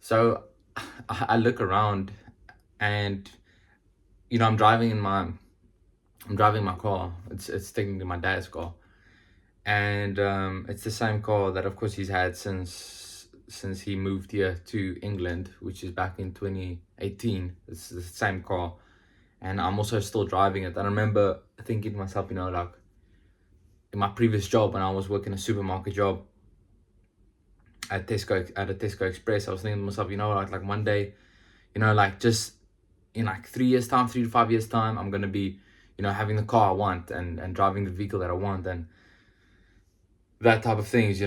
So I look around, and I'm driving my car. It's technically my dad's car, and it's the same car that, of course, he's had since he moved here to England, which is back in 2018. It's the same car, and I'm also still driving it. I remember thinking to myself, like in my previous job when I was working a supermarket job at a Tesco Express, I was thinking to myself, like one day, like just in like 3 years time, 3 to 5 years time, I'm gonna be, having the car I want, and driving the vehicle that I want, and that type of things.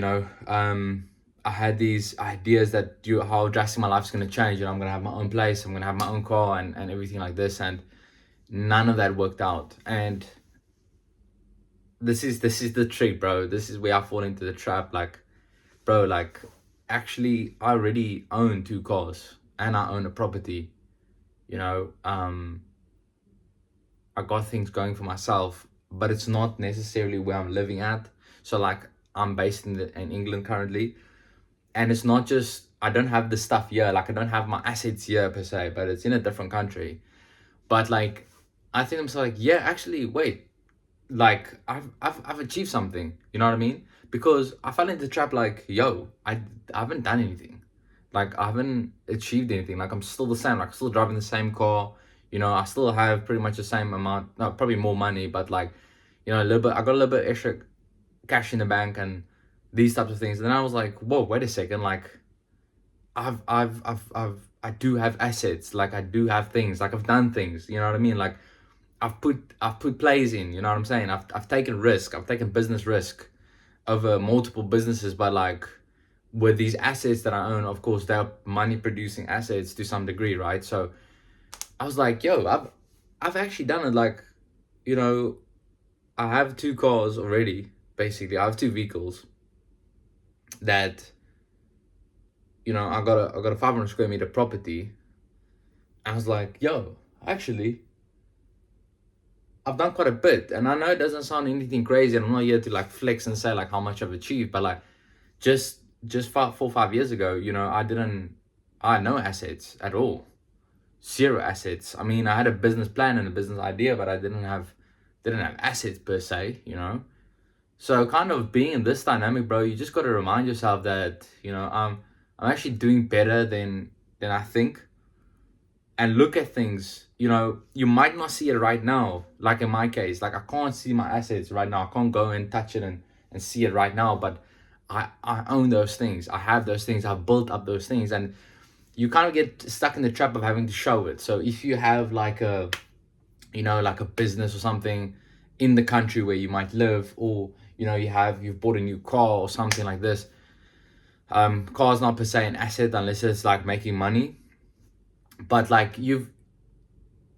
I had these ideas that how drastic my life's gonna change. I'm gonna have my own place, I'm gonna have my own car, and everything like this, and none of that worked out. And this is the trick, bro. This is where I fall into the trap. Like, bro, like, actually, I already own two cars and I own a property. you know um I got things going for myself, but it's not necessarily where I'm living at. So, like, I'm based in England currently, and it's not just I don't have the stuff here. Like, I don't have my assets here per se, but it's in a different country. But, like, I think I'm so like, yeah, actually, wait, like, I've achieved something. You know what I mean? Because I fell into the trap. Like, yo, I haven't done anything. Like, I haven't achieved anything. Like, I'm still the same. Like, I'm still driving the same car. I still have pretty much the same amount. No, probably more money, but, like, a little bit. I got a little bit extra cash in the bank and these types of things. And then I was like, whoa, wait a second. Like, I do have assets. Like, I do have things. Like, I've done things. You know what I mean? Like, I've put plays in. You know what I'm saying? I've taken risk. I've taken business risk over multiple businesses, but, like, with these assets that I own, of course, they're money producing assets to some degree, right? So I was like, yo, I've actually done it. Like, you know, I have two cars already. Basically, I have two vehicles that, I got a 500 square meter property. I was like, yo, actually, I've done quite a bit, and I know it doesn't sound anything crazy, and I'm not here to, like, flex and say, like, how much I've achieved, but, like, just 4 or 5 years ago, I had no assets at all, zero assets. I mean, I had a business plan and a business idea, but I didn't have assets per se. So, kind of being in this dynamic, bro, you just got to remind yourself that, I'm actually doing better than I think, and look at things. You might not see it right now. Like, in my case, like, I can't see my assets right now. I can't go and touch it and see it right now, but I own those things. I have those things. I've built up those things, and you kind of get stuck in the trap of having to show it. So if you have, like, a business or something in the country where you might live, or you've bought a new car or something like this. Car's not per se an asset unless it's, like, making money, but, like, you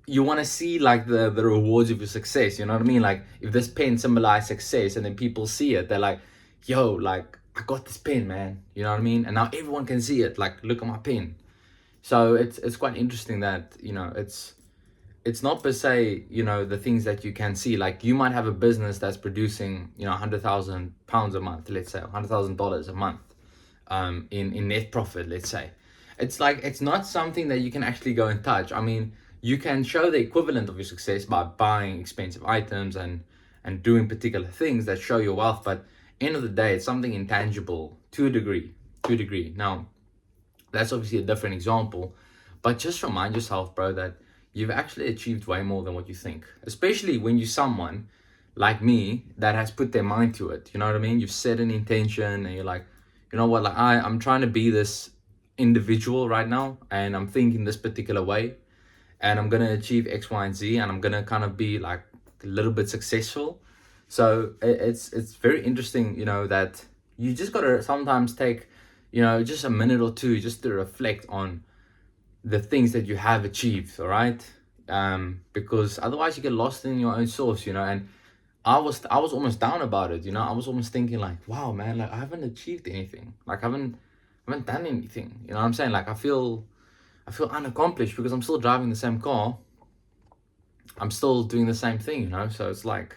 want to see, like, the rewards of your success. You know what I mean? Like, if this pen symbolizes success and then people see it, they're like, yo, like, I got this pen, man. You know what I mean? And now everyone can see it. Like, look at my pen. So it's quite interesting that, it's not per se, the things that you can see. Like, you might have a business that's producing, £100,000 a month, let's say, $100,000 a month, in net profit, let's say. It's like, it's not something that you can actually go and touch. I mean, you can show the equivalent of your success by buying expensive items and doing particular things that show your wealth, but end of the day, it's something intangible to a degree. Now, that's obviously a different example, but just remind yourself, bro, that you've actually achieved way more than what you think, especially when you're someone like me that has put their mind to it. You know what I mean? You've set an intention, and you're like, you know what, like, I'm trying to be this individual right now, and I'm thinking this particular way, and I'm gonna achieve X, Y, and Z, and I'm gonna kind of be, like, a little bit successful. So it's very interesting, that you just gotta sometimes take, just a minute or two just to reflect on the things that you have achieved. All right. Because otherwise you get lost in your own source. And I was almost down about it. I was almost thinking, like, wow, man, like, I haven't achieved anything. Like, I haven't done anything. You know what I'm saying? Like, I feel unaccomplished because I'm still driving the same car. I'm still doing the same thing. So it's like,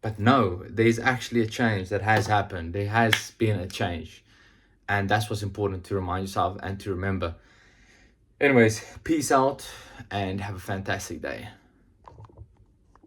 but no, there's actually a change that has happened. There has been a change. And that's what's important to remind yourself and to remember. Anyways, peace out and have a fantastic day.